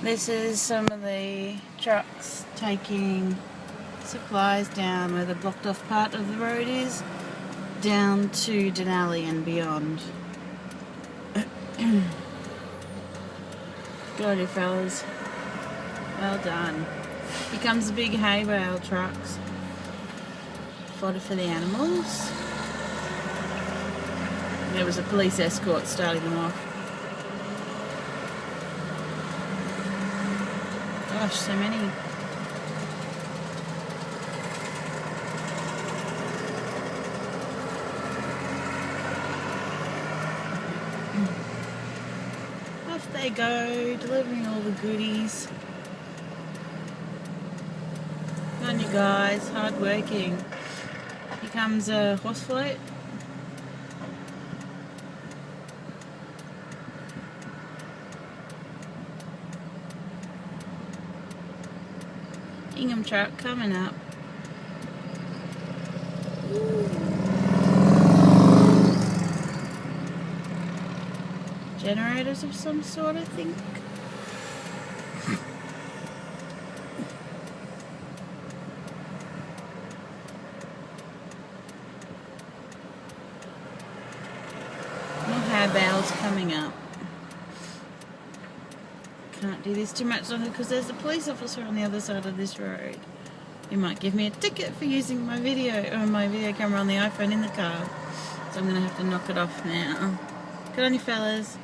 This is some of the trucks taking supplies down where the blocked off part of the road is, down to Denali and beyond. Good on you fellas. Well done. Here comes the big hay bale trucks. Fodder for the animals. There was a police escort starting them off. Gosh, so many. Off they go, delivering all the goodies. Good on you guys, hard working. Here comes a horse float. Ingham truck coming up. Generators of some sort, I think. More hay bales coming up. Can't do this too much longer because there's a police officer on the other side of this road. He might give me a ticket for using my video camera on the iPhone in the car. So I'm going to have to knock it off now. Good on you fellas.